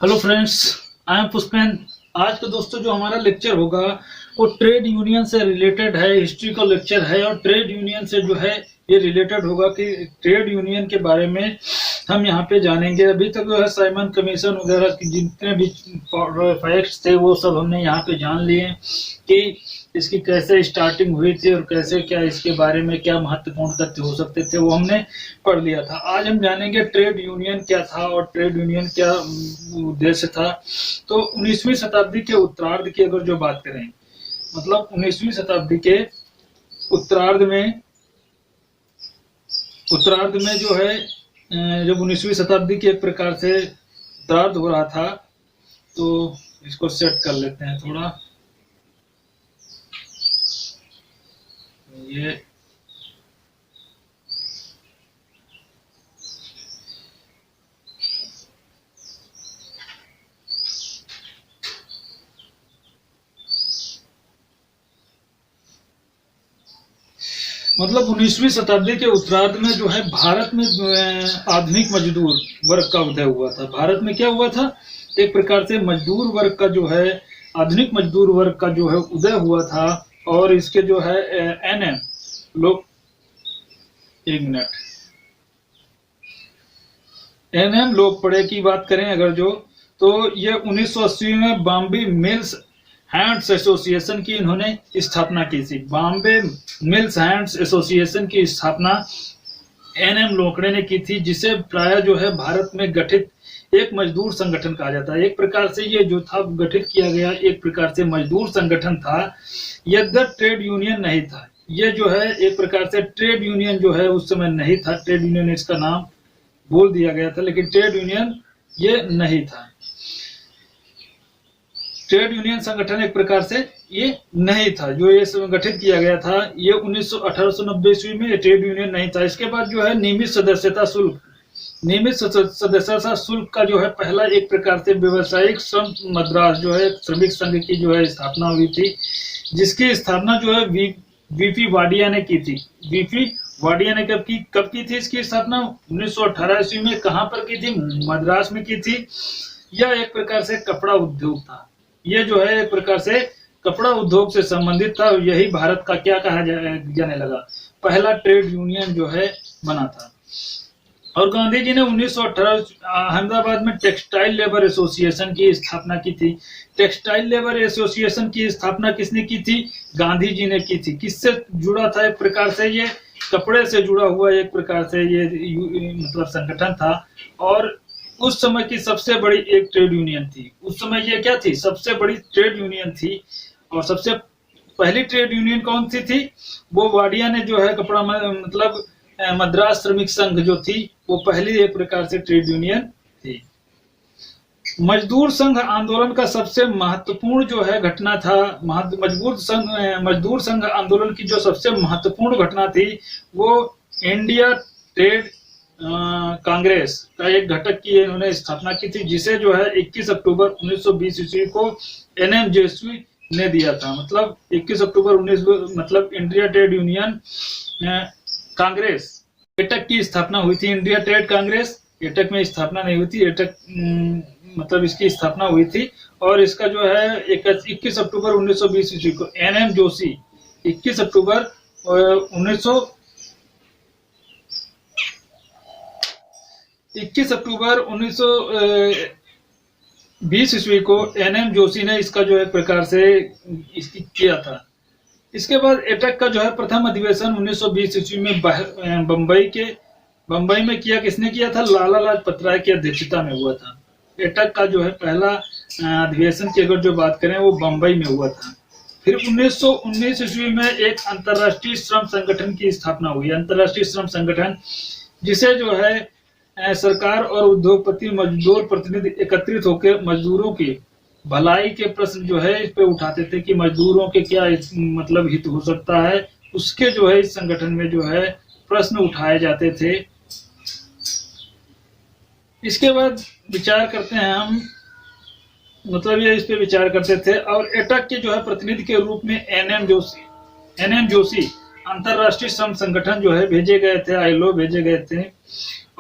Hello friends, I am Pushpen. आज का दोस्तों जो हमारा लेक्चर होगा वो ट्रेड यूनियन से रिलेटेड है, हिस्ट्रिकल लेक्चर है और ट्रेड यूनियन से जो है ये रिलेटेड होगा कि ट्रेड यूनियन के बारे में हम यहाँ पे जानेंगे। अभी तक जो है साइमन कमीशन वगैरह की जितने भी फैक्ट्स थे वो सब हमने यहाँ पे जान लिए कि इसकी कैसे स्टार्टिंग हुई थी और कैसे क्या इसके बारे में क्या महत्वपूर्ण तथ्य हो सकते थे वो हमने पढ़ लिया था। आज हम जानेंगे ट्रेड यूनियन क्या था और ट्रेड यूनियन क्या उद्देश्य था। तो 19वीं शताब्दी के उत्तरार्ध की अगर जो बात करें, मतलब 19वीं शताब्दी के उत्तरार्ध में जो है जब 19वीं शताब्दी की एक प्रकार से उत्तरार्ध हो रहा था, तो इसको सेट कर लेते हैं थोड़ा। ये मतलब 19वीं शताब्दी के उत्तरार्ध में जो है भारत में आधुनिक मजदूर वर्ग का उदय हुआ था। भारत में क्या हुआ था, एक प्रकार से मजदूर वर्ग का जो है आधुनिक मजदूर वर्ग का जो है उदय हुआ था। और इसके जो है एनएम लोग, एक मिनट, एनएम लोग पढ़े की बात करें अगर जो, तो ये 1980 में बॉम्बे मिल्स हैंड्स एसोसिएशन की इन्होंने स्थापना की थी। बॉम्बे मिल्स हैंड्स एसोसिएशन की स्थापना एनएम लोकड़े ने की थी, जिसे प्राय जो है भारत में गठित एक मजदूर संगठन कहा जाता है। एक प्रकार से ये जो था गठित किया गया एक प्रकार से मजदूर संगठन था, यद्यप ट्रेड यूनियन नहीं था। ये जो है एक प्रकार से ट्रेड यूनियन जो है उस समय नहीं था, ट्रेड यूनियन इसका नाम बोल दिया गया था, लेकिन ट्रेड यूनियन ये नहीं था। ट्रेड यूनियन संगठन एक प्रकार से ये नहीं था जो ये संगठित किया गया था। ये 1890 ईस्वी में ट्रेड यूनियन नहीं था। इसके बाद जो है नियमित सदस्यता शुल्क, नियमित सदस्यता शुल्क का जो है पहला एक प्रकार से व्यवसायिक श्रम मद्रास जो है श्रमिक संघ की जो है स्थापना हुई थी, जिसकी स्थापना जो है वीपी वाडिया ने की थी। वीपी वाडिया ने कब की थी इसकी स्थापना? 1918 ईस्वी में। कहां पर की थी? मद्रास में की थी। यह एक प्रकार से कपड़ा उद्योग था। ये जो है एक प्रकार से कपड़ा उद्योग से संबंधित था। यही भारत का क्या कहा जाने लगा, पहला ट्रेड यूनियन जो है बना था। और गांधी जी ने 1918 अहमदाबाद में टेक्सटाइल लेबर एसोसिएशन की स्थापना की थी। टेक्सटाइल लेबर एसोसिएशन की स्थापना किसने की थी? गांधी जी ने की थी। किससे जुड़ा था? एक प्रकार से ये कपड़े से जुड़ा हुआ एक प्रकार से ये मतलब संगठन था। और उस समय की सबसे बड़ी एक ट्रेड यूनियन थी। उस समय ये क्या थी? सबसे बड़ी ट्रेड यूनियन थी। और सबसे पहली ट्रेड यूनियन कौन सी थी? वो वाडिया ने जो है कपड़ा मतलब मद्रास श्रमिक संघ जो थी वो पहली एक प्रकार से ट्रेड यूनियन थी। मजदूर संघ आंदोलन का सबसे महत्वपूर्ण जो है घटना था, मजदूर संघ आंदोलन की जो सबसे महत्वपूर्ण घटना थी वो इंडिया ट्रेड कांग्रेस का एक घटक की इन्होंने स्थापना की थी, जिसे जो है 21 अक्टूबर 1920 ईस्वी को एनएम जेएसवी ने दिया था। मतलब 21 अक्टूबर 19 मतलब India trade union Congress AITUC की स्थापना हुई थी। इंडिया ट्रेड कांग्रेस एटक में स्थापना नहीं हुई थी, एटक मतलब इसकी स्थापना हुई थी। और इसका जो है 21 अक्टूबर 1920 ईस्वी को एनएम जोशी 21 अक्टूबर 1920 ईस्वी को एनएम जोशी ने इसका जो एक प्रकार से इसकी किया था। इसके बाद एटक का जो है प्रथम अधिवेशन 1920 ईस्वी में बंबई में किया। किसने किया था? लाला लाजपत राय की अध्यक्षता में हुआ था। एटक का जो है पहला अधिवेशन की अगर जो बात करें वो बंबई में हुआ था। फिर 1919 ईस्वी में एक अंतर्राष्ट्रीय श्रम संगठन की स्थापना हुई। अंतर्राष्ट्रीय श्रम संगठन जिसे जो है सरकार और उद्योगपति मजदूर प्रतिनिधि एकत्रित होकर मजदूरों की भलाई के प्रश्न जो है इस पे उठाते थे कि मजदूरों के क्या मतलब हित हो सकता है, उसके जो है इस संगठन में जो है प्रश्न उठाए जाते थे। इसके बाद विचार करते हैं हम, मतलब ये इस पे विचार करते थे। और एटक के जो है प्रतिनिधि के रूप में एनएम जोशी अंतरराष्ट्रीय श्रम संगठन जो है भेजे गए थे, आईएलओ भेजे गए थे।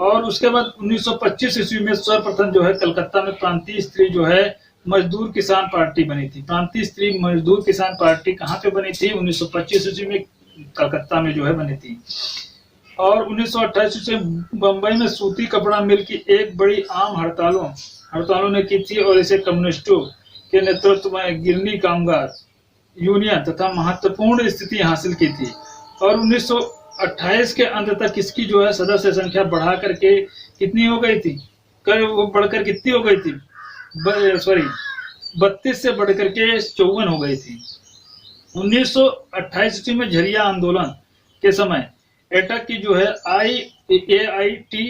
और उसके बाद 1925 ईस्वी में सर्वप्रथम जो है कलकत्ता में प्रांतीय स्त्री जो है मजदूर किसान पार्टी बनी थी। प्रांतीय स्त्री मजदूर किसान पार्टी कहाँ पे बनी थी? 1925 ईस्वी में कलकत्ता में जो है बनी थी। और 1928 ईस्वी में बंबई में सूती कपड़ा मिल की एक बड़ी आम हड़तालों ने की थी और इसे कम्युनिस्टों के नेतृत्व में गिरनी कामगार यूनियन तथा महत्वपूर्ण स्थिति हासिल की थी। और 1928 के अंत तक इसकी जो है सदस्य संख्या बढ़ा करके कितनी हो गई थी? वो बढ़कर कितनी हो गई थी? 32 से बढ़कर के 54 हो गई थी। 1928 ईस्वी में झरिया आंदोलन के समय एटक की जो है AITUC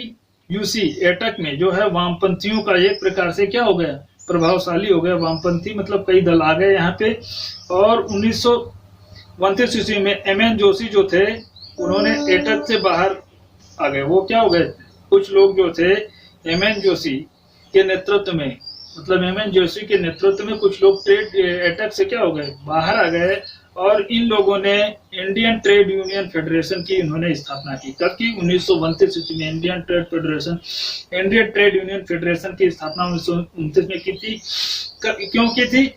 एटक में जो है वामपंथियों का एक प्रकार से क्या हो गया? प्रभावशाली हो गया। वामपंथी मतलब कई दल आ गए यहाँ पे। और 1929 ईस्वी में MN जोशी जो थे उन्होंने एटक से बाहर आ गए। वो क्या हो गए? कुछ लोग जो थे MN जोशी के नेतृत्व में, मतलब MN जोशी के नेतृत्व में कुछ लोग एटक से क्या हो गए? बाहर आ गए। और इन लोगों ने इंडियन ट्रेड यूनियन फेडरेशन की इन्होंने स्थापना की। कब की? 1929 ईस्वी में इंडियन ट्रेड यूनियन फेडरेशन की स्थापना 1929 में की थी। क्यों की थी?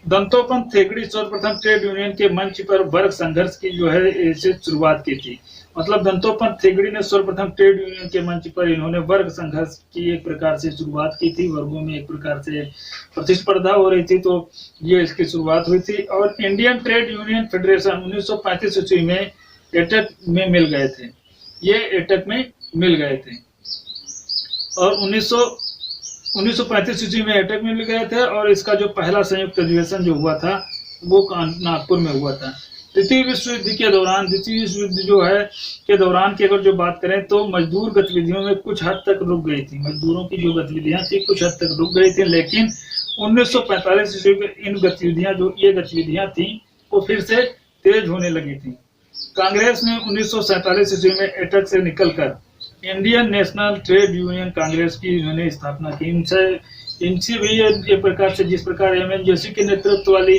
दंतोपंत थेगड़ी सर्वप्रथम ट्रेड यूनियन के मंच पर वर्ग संघर्ष की जो है इसे शुरुआत की थी। मतलब दंतोपंत थेगड़ी ने सर्वप्रथम ट्रेड यूनियन के मंच पर इन्होंने वर्ग संघर्ष की एक प्रकार से शुरुआत की थी। वर्गों में एक प्रकार से प्रतिस्पर्धा हो रही थी, तो ये इसकी शुरुआत हुई थी। और इंडियन ट्रेड यूनियन फेडरेशन 1935 ईस्वी में एटक में मिल गए थे। ये एटक में मिल गए थे और 1935 ईस्वी में एटक में मिल गए थे। और इसका जो पहला संयुक्त अधिवेशन जो हुआ था वो नागपुर में हुआ था। द्वितीय विश्व युद्ध के दौरान की अगर जो बात करें तो मजदूर गतिविधियों में कुछ हद तक रुक गई थी। मजदूरों की जो गतिविधियां थी कुछ हद तक रुक गई थी, लेकिन 1945 ईस्वी में इन गतिविधियां थी वो फिर से तेज होने लगी थी। कांग्रेस ने 1947 ईस्वी में एटक से निकलकर Indian national trade union Congress की इन्होंने स्थापना की। इनसे भी ये प्रकार से जिस प्रकार MN जोशी के नेतृत्व वाली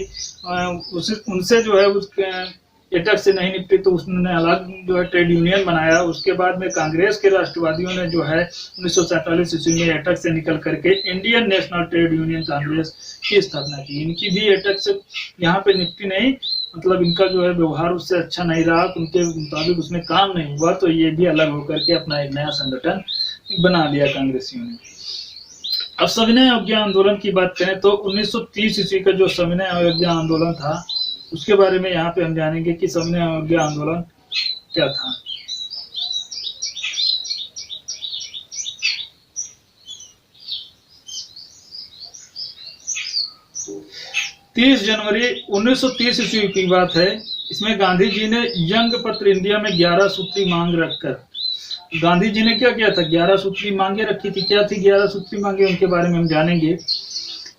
उनसे जो है उस एटक से नहीं निपटी तो उसने अलग जो है ट्रेड यूनियन बनाया। उसके बाद में कांग्रेस के राष्ट्रवादियों ने जो है 1947 ईस्वी में एटक से निकल करके Indian national trade union Congress की स्थापना की। इनकी भी एटक से यहाँ पे निपटी नहीं, मतलब इनका जो है व्यवहार उससे अच्छा नहीं रहा, उनके मुताबिक उसमें काम नहीं हुआ, तो ये भी अलग होकर के अपना एक नया संगठन बना लिया कांग्रेसियों ने। अब सविनय अवज्ञा आंदोलन की बात करें तो 1930 ईस्वी का जो सविनय अवज्ञा आंदोलन था उसके बारे में यहाँ पे हम जानेंगे कि सविनय अवज्ञा आंदोलन क्या था। 30 जनवरी 1930 ईस्वी की बात है। इसमें गांधी जी ने यंग पत्र इंडिया में 11 सूत्री मांग रखकर, गांधी जी ने क्या किया था? 11 सूत्री मांगे रखी थी। क्या थी 11 सूत्री मांगे? उनके बारे में हम जानेंगे।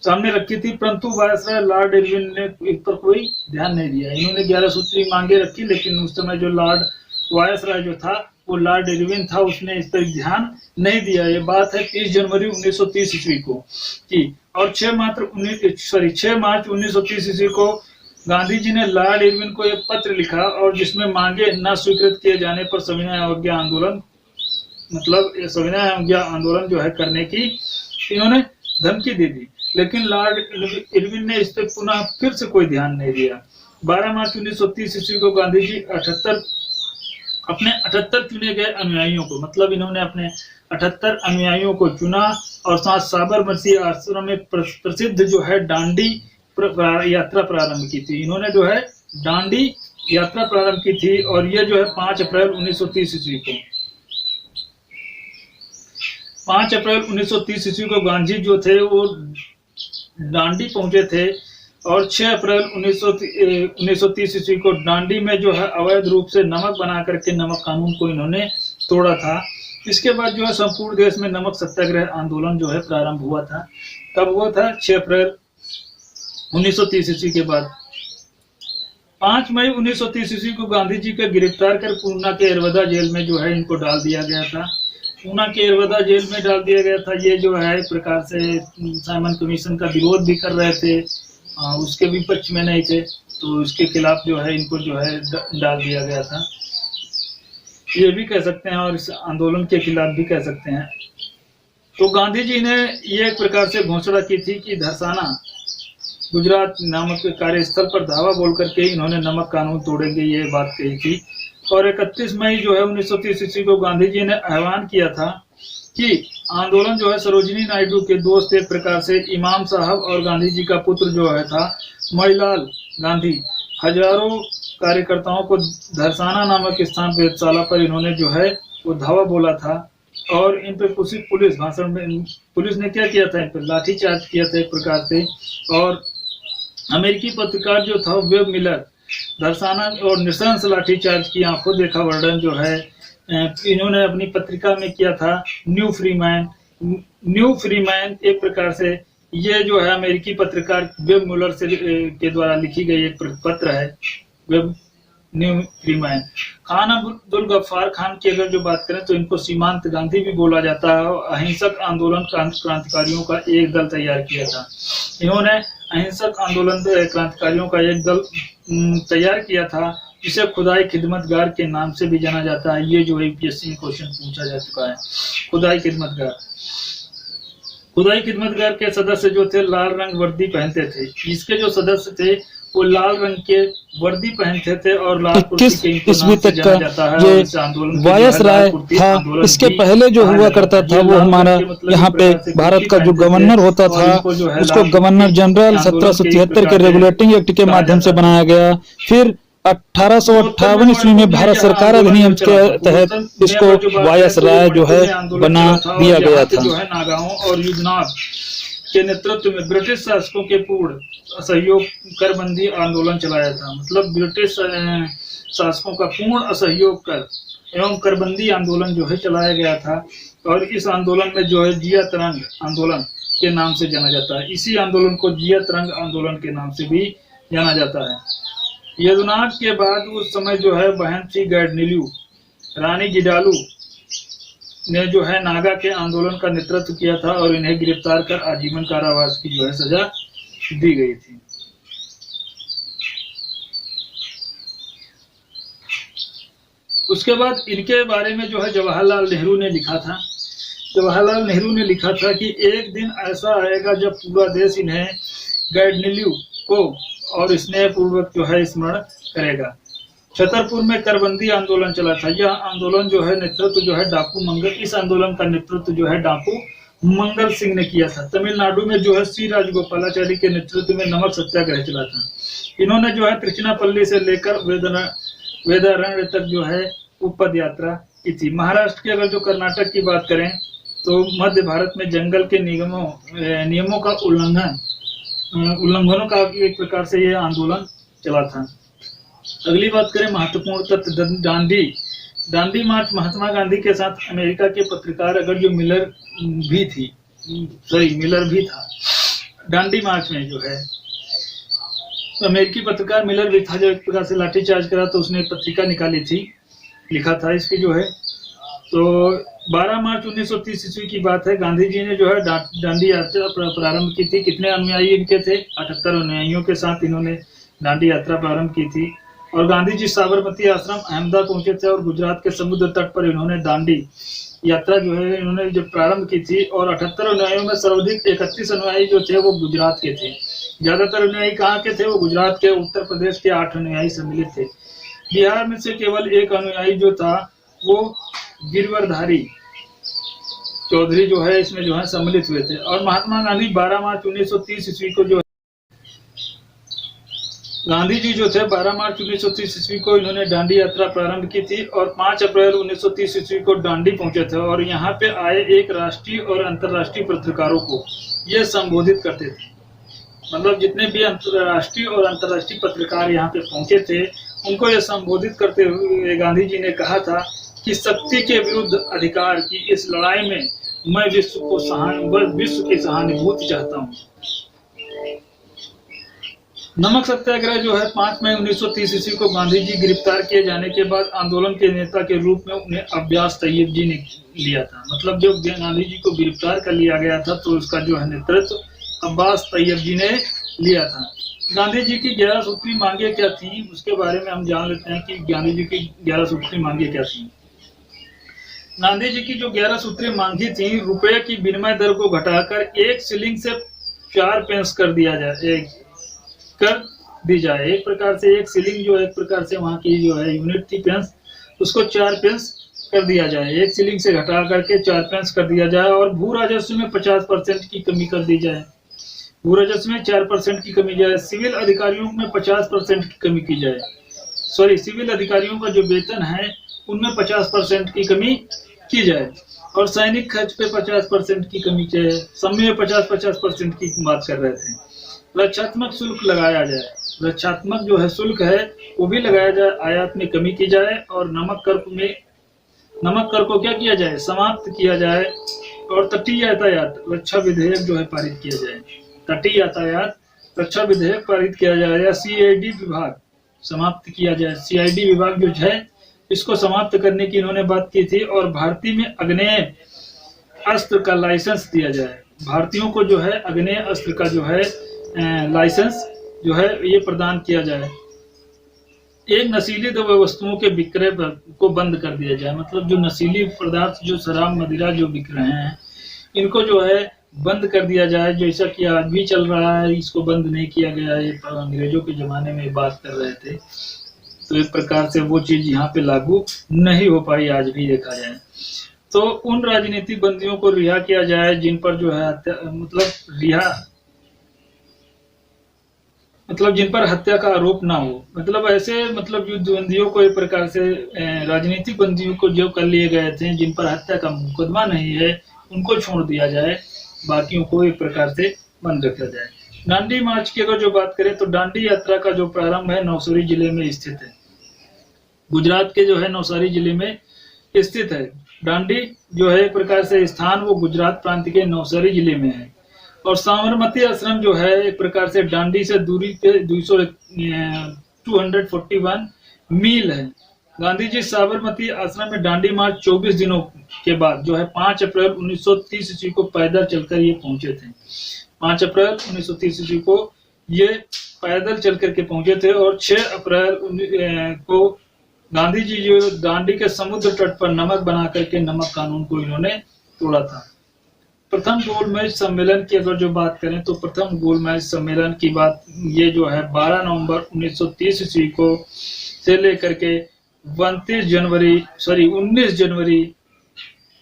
सामने रखी थी, परंतु वायसराय लॉर्ड इरविन ने इस पर कोई ध्यान नहीं दिया। इन्होंने 11 सूत्री मांगे रखी, लेकिन उस समय जो लॉर्ड वायसराय जो था वो लॉर्ड इरविन था, उसने इस पर ध्यान नहीं दिया। ये बात है 30 जनवरी 1930 ईस्वी को की। और 6 मार्च 1930 ईस्वी को गांधी जी ने लॉर्ड इरविन को एक पत्र लिखा और जिसमें मांगे न स्वीकृत किए जाने पर सविनय अवज्ञा आंदोलन, मतलब सविनय अवज्ञा आंदोलन जो है करने की इन्होंने धमकी दी थी। लेकिन लॉर्ड इरविन ने इस पर पुनः फिर से कोई ध्यान नहीं दिया। 12 मार्च 1930 ईस्वी को गांधी जी अपने 78 चुने गए अनुयायियों को, मतलब इन्होंने अपने 78 अनुयायियों को चुना और साथ साबरमती आश्रम में प्रसिद्ध जो है डांडी यात्रा प्रारंभ की थी। इन्होंने जो है डांडी यात्रा प्रारंभ की थी और ये जो है 5 अप्रैल 1930 ईस्वी को 5 अप्रैल 1930 ईस्वी को गांधी जो थे वो डांडी पहुंचे थे और 6 अप्रैल 1930 ईस्वी को डांडी में जो है अवैध रूप से नमक बना करके नमक कानून को इन्होंने तोड़ा था। इसके बाद जो है संपूर्ण देश में नमक सत्याग्रह आंदोलन जो है प्रारंभ हुआ था। कब हुआ था? 6 अप्रैल 1930 ईस्वी के बाद। 5 मई 1930 ईस्वी को गांधी जी को गिरफ्तार कर पूना के एरवदा जेल में जो है इनको डाल दिया गया था। पूना के एरवदा जेल में डाल दिया गया था। ये जो है एक प्रकार से साइमन कमीशन का विरोध भी कर रहे थे, उसके भी पक्ष में नहीं थे। तो इसके खिलाफ जो है इनको जो है डाल दिया गया था, ये भी कह सकते हैं और इस आंदोलन के खिलाफ भी कह सकते हैं। तो गांधी जी ने ये एक प्रकार से घोषणा की थी कि धरसाना गुजरात नामक कार्यस्थल पर धावा बोल करके इन्होंने नमक कानून तोड़ेंगे, ये बात कही थी। और 31 मई जो है 1930 ईस्वी को गांधी जी ने आह्वान किया था कि आंदोलन जो है सरोजिनी नायडू के दोस्त एक प्रकार से इमाम साहब और गांधी जी का पुत्र जो है था मणिलाल गांधी, हजारों कार्यकर्ताओं को धरसाना नामक स्थान वेधशाला पर इन्होंने जो है वो धावा बोला था। और इन पे पुलिस भाषण में पुलिस ने क्या किया था, इन पर लाठीचार्ज किया था एक प्रकार से। और अमेरिकी पत्रकार जो था वेब मिलर धरसाना और नृशंस लाठीचार्ज की आंखों देखा वर्णन जो है इन्होंने अपनी पत्रिका में किया था। न्यू फ्रीमैन एक प्रकार से ये जो है अमेरिकी पत्रकार वेब मिलर से के द्वारा लिखी गई एक पत्र है, वेब न्यू फ्रीमैन। खान अब्दुल गफ्फार खान की अगर जो बात करें तो इनको सीमांत गांधी भी बोला जाता है। अहिंसक आंदोलन क्रांतिकारियों का एक दल तैयार किया था। इन्होंने अहिंसक आंदोलन क्रांतिकारियों का एक दल तैयार किया था जिसे खुदाई खिदमतगार के नाम से भी जाना जाता है। ये जो यूपीएससी में क्वेश्चन पूछा जा चुका है, खुदाई खिदमतगार के सदस्य जो थे लाल रंग वर्दी पहनते थे। इसके जो सदस्य थे वो लाल रंग के वर्दी पहनते थे और लाल कुर्सी के ईस्वी तक का ये वायसराय था। इसके पहले जो हुआ करता था वो हमारा यहाँ पे भारत का जो गवर्नर होता था उसको गवर्नर जनरल 1773 के रेगुलेटिंग एक्ट के माध्यम से बनाया गया। फिर 1858 ईस्वी में भारत सरकार अधिनियम के तहत इसको वायसराय जो है बना दिया गया था। जो है नागाओं और युद्धनाथ के नेतृत्व में ब्रिटिश शासकों के पूर्ण असहयोग करबंदी आंदोलन चलाया था। मतलब ब्रिटिश शासकों का पूर्ण असहयोग कर एवं करबंदी आंदोलन जो है चलाया गया था। और इस आंदोलन में जो है जिया तरंग आंदोलन के नाम से जाना जाता है। इसी आंदोलन को जिया तरंग आंदोलन के नाम से भी जाना जाता है। यदुनाथ के बाद उस समय जो है बहन सी गैडनीलू रानी गिडालू ने जो है नागा के आंदोलन का नेतृत्व किया था और इन्हें गिरफ्तार कर आजीवन कारावास की जो है सजा दी गई थी। उसके बाद इनके बारे में जो है जवाहरलाल नेहरू ने लिखा था। जवाहरलाल नेहरू ने लिखा था कि एक दिन ऐसा आएगा जब पूरा देश इन्हें गैडनीलू को और स्नेहपूर्वक जो है स्मरण करेगा। छतरपुर में करबंदी आंदोलन चला था। यह आंदोलन जो है नेतृत्व जो है डाकू मंगल, इस आंदोलन का नेतृत्व जो है डाकू मंगल सिंह ने किया था। तमिलनाडु में जो है सी राजगोपालाचारी के नेतृत्व में नमक सत्याग्रह चला था। इन्होंने जो है त्रिचनापल्ली से लेकर वेदारण्य तक जो है पद यात्रा की थी। महाराष्ट्र के अगर जो कर्नाटक की बात करें तो मध्य भारत में जंगल के नियमों का उल्लंघनों का एक प्रकार से यह आंदोलन चला था। अगली बात करें महत्वपूर्ण तथ्य दांडी मार्च महात्मा गांधी के साथ अमेरिका के पत्रकार अगर जो मिलर भी था। दांडी मार्च में जो है अमेरिकी पत्रकार मिलर भी था जो एक प्रकार से लाठीचार्ज करा तो उसने पत्रिका निकाली थी, लिखा था इसकी जो है। तो 12 मार्च 1930 ईस्वी की बात है। गांधी जी ने जो है दांडी यात्रा प्रारंभ की थी। कितने अनुयायी इनके थे? 78 अनुयायियों के साथ इन्होंने दांडी यात्रा प्रारंभ की थी। और गांधी जी साबरमती आश्रम अहमदाबाद पहुंचे थे और गुजरात के समुद्र तट पर इन्होंने दांडी यात्रा जो है इन्होंने जो प्रारंभ की थी। और 78 अनुयायियों में सर्वाधिक 31 अनुयायी जो थे वो गुजरात के थे। ज्यादातर अनुयायी कहाँ के थे? वो गुजरात के, उत्तर प्रदेश के 8 अनुयायी सम्मिलित थे। बिहार में से केवल एक अनुयायी जो था वो गिरवरधारी चौधरी जो है इसमें जो है सम्मिलित हुए थे। और महात्मा गांधी 12 मार्च 1930 ईस्वी को जो गांधी जी जो थे 12 मार्च 1930 ईस्वी को इन्होंने दांडी यात्रा प्रारंभ की थी और 5 अप्रैल 1930 ईस्वी को दांडी पहुंचे थे। और यहाँ पे आए एक राष्ट्रीय और अंतर्राष्ट्रीय पत्रकारों को ये संबोधित करते थे। मतलब जितने भी अंतर्राष्ट्रीय और अंतर्राष्ट्रीय पत्रकार यहाँ पे पहुंचे थे उनको ये संबोधित करते हुए गांधी जी ने कहा था कि शक्ति के विरुद्ध अधिकार की इस लड़ाई में मैं विश्व की सहानुभूति चाहता हूँ। नमक सत्याग्रह जो है 5 मई 1930 ईस्वी को गांधी जी गिरफ्तार किए जाने के बाद आंदोलन के नेता के रूप में उन्हें अब्बास तैयब जी ने लिया था। मतलब जब गांधी जी को गिरफ्तार कर लिया गया था तो उसका जो है नेतृत्व अब्बास तैयब जी ने लिया था। गांधी जी की 11 सूत्री मांगे क्या थी, उसके बारे में हम जान लेते हैं कि गांधी जी की 11 सूत्री मांगे क्या थी। गांधी जी की जो 11 सूत्री मांगी थी, रुपए की विनिमय दर को घटाकर 1 शिलिंग से 4 पेंस कर दिया जाए, कर दी जाए। एक प्रकार से 1 शिलिंग जो एक प्रकार से वहां की जो है यूनिट थी पेंस, उसको 4 पेंस कर दिया जाए, 1 शिलिंग से घटा करके 4 पेंस कर दिया जाए। और भू राजस्व में 50% की कमी कर दी जाए, भू राजस्व में 4% की कमी जाए। सिविल अधिकारियों में 50% की कमी की जाए, सॉरी सिविल अधिकारियों का जो वेतन है उनमें 50% की कमी की जाए। और सैनिक खर्च पे 50% की कमी की जाए। सब में 50-50% की बात कर रहे थे। रक्षात्मक शुल्क लगाया जाए, रक्षात्मक जो है शुल्क है वो भी लगाया जाए, आयात में कमी की जाए। और नमक कर को क्या किया जाए, समाप्त किया जाए। और तटीय यातायात रक्षा विधेयक जो है पारित किया जाए, तटीय यातायात रक्षा विधेयक पारित किया जाए। या सीआईडी विभाग समाप्त किया जाए, सीआईडी विभाग जो है इसको समाप्त करने की इन्होंने बात की थी। और भारतीय में अग्नेय अस्त्र का लाइसेंस दिया जाए, भारतीयों को जो है अग्नेय अस्त्र का जो है लाइसेंस जो है ये प्रदान किया जाए। एक नशीली वस्तुओं के विक्रय को बंद कर दिया जाए, मतलब जो नशीली पदार्थ जो शराब मदिरा जो बिक रहे हैं इनको जो है बंद कर दिया जाए, जैसा कि आज भी चल रहा है, इसको बंद नहीं किया गया है। अंग्रेजों के जमाने में बात कर रहे थे, तो एक प्रकार से वो चीज यहाँ पे लागू नहीं हो पाई, आज भी देखा जाए तो। उन राजनीतिक बंदियों को रिहा किया जाए जिन पर जो है जिन पर हत्या का आरोप ना हो, मतलब ऐसे मतलब युद्ध बंदियों को एक प्रकार से राजनीतिक बंदियों को जो कर लिए गए थे जिन पर हत्या का मुकदमा नहीं है उनको छोड़ दिया जाए, बाकियों को एक प्रकार से बंद रखा जाए। दांडी मार्च की अगर जो बात करें तो दांडी यात्रा का जो प्रारंभ है नवसारी जिले में स्थित है, गुजरात के जो है नवसारी जिले में स्थित है। दांडी जो है एक प्रकार से स्थान वो गुजरात प्रांत के नवसारी जिले में है। और साबरमती आश्रम जो है एक प्रकार से दांडी से दूरी पे 241 मील है। गांधी जी साबरमती आश्रम में दांडी मार्च 24 दिनों के बाद जो है 5 अप्रैल 1930 ईस्वी को पैदल चलकर ये पहुंचे थे। 5 अप्रैल 1930 ईस्वी को ये पैदल चल करके पहुंचे थे। और 6 अप्रैल को गांधी जी जो दांडी के समुद्र तट पर नमक बना करके नमक कानून को इन्होंने तोड़ा था। प्रथम गोलमेज सम्मेलन की अगर जो बात करें तो प्रथम गोलमेज सम्मेलन की बात ये जो है 12 नवंबर 1930 ईस्वी को से लेकर के 19 जनवरी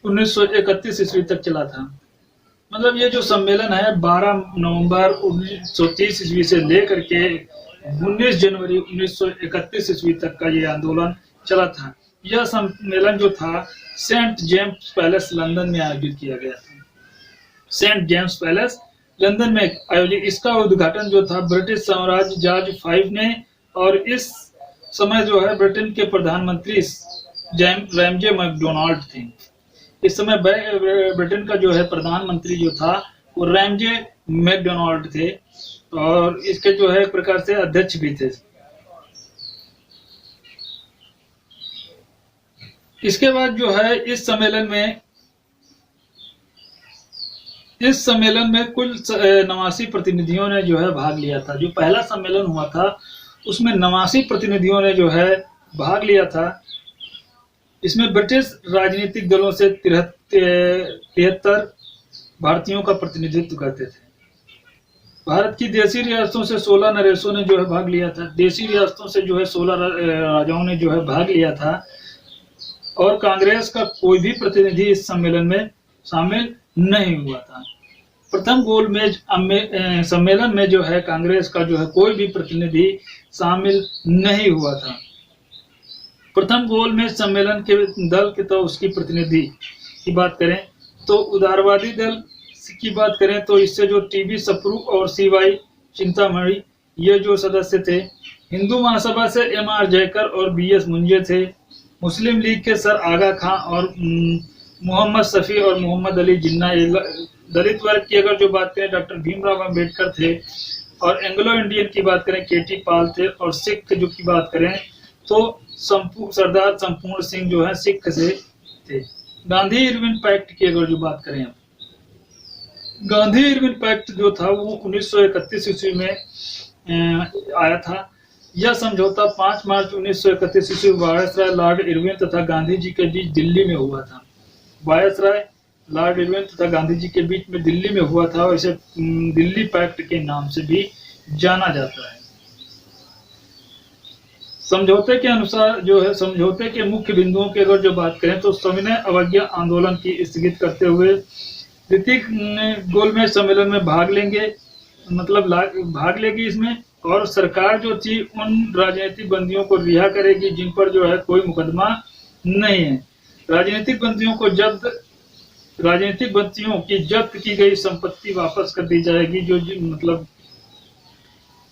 1931 ईस्वी तक चला था। मतलब ये जो सम्मेलन है 12 नवंबर 1930 ईस्वी से लेकर के 19 जनवरी 1931 ईस्वी तक का ये आंदोलन चला था। यह सम्मेलन जो था सेंट जेम्स पैलेस लंदन में आयोजित किया गया था। सेंट जेम्स पैलेस लंदन में आयोजित, इसका उद्घाटन जो था ब्रिटिश साम्राज्य जॉर्ज 5 ने। और इस समय जो है ब्रिटेन के प्रधानमंत्री रैमजे मैकडोनाल्ड थे। इस समय ब्रिटेन का जो है प्रधानमंत्री जो था वो रैमजे मैकडोनाल्ड थे और इसके जो है एक प्रकार से अध्यक्ष भी थे। इसके बाद जो है इस सम्मेलन में कुल 89 प्रतिनिधियों ने जो है भाग लिया था। जो पहला सम्मेलन हुआ था उसमें 89 प्रतिनिधियों ने जो है भाग लिया था। इसमें ब्रिटिश राजनीतिक दलों से 73 भारतीयों का प्रतिनिधित्व करते थे। भारत की देशी रियासतों से 16 नरेशों ने जो है भाग लिया था। देशी रियासतों से जो है 16 राजाओं ने जो है भाग लिया था। और कांग्रेस का कोई भी प्रतिनिधि इस सम्मेलन में शामिल नहीं हुआ था। प्रथम गोलमेज सम्मेलन में जो है कांग्रेस का जो है कोई भी प्रतिनिधि शामिल नहीं हुआ था। प्रथम गोलमेज सम्मेलन के दल के तो उसकी प्रतिनिधि की बात करें तो उदारवादी दल की बात करें तो इससे जो टीबी सप्रू और सीवाई चिंतामणि ये जो सदस्य थे। हिंदू महासभा से एमआर जयकर और बीएस मुंजे थे। मुस्लिम लीग के सर आगा खां और मोहम्मद शफी और मोहम्मद अली जिन्ना। दलित वर्ग की अगर जो बात करें डॉक्टर भीमराव अंबेडकर थे। और एंग्लो इंडियन की बात करें केटी पाल थे। और सिख जो की बात करें तो सरदार संपूर्ण सिंह जो है सिख से थे। गांधी इरविन पैक्ट की अगर जो बात करें, गांधी इरविन पैक्ट जो था वो 1931 ईस्वी में आया था। यह समझौता 5 मार्च 1931 ईस्वी वायसराय लॉर्ड इरविन तथा गांधी जी के बीच दिल्ली में हुआ था। वायसराय लॉर्ड इरविन तथा गांधी जी के बीच में दिल्ली में हुआ था और इसे दिल्ली पैक्ट के नाम से भी जाना जाता है। समझौते के अनुसार जो है, समझौते के मुख्य बिंदुओं की अगर जो बात करें तो सविनय अवज्ञा आंदोलन की स्थगित करते हुए ऋतिक गोलमेज सम्मेलन में भाग लेंगे, मतलब भाग लेगी इसमें, और सरकार जो थी उन राजनीतिक बंदियों को रिहा करेगी जिन पर जो है कोई मुकदमा नहीं है। राजनीतिक बंदियों की जब्त की गई संपत्ति वापस कर दी जाएगी जो मतलब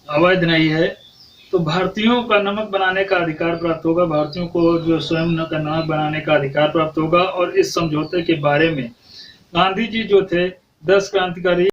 अवैध नहीं है। तो भारतीयों का नमक बनाने का अधिकार प्राप्त होगा, भारतीयों को जो स्वयं का नमक बनाने का अधिकार प्राप्त होगा। और इस समझौते के बारे में गांधी जी जो थे 10 क्रांतिकारी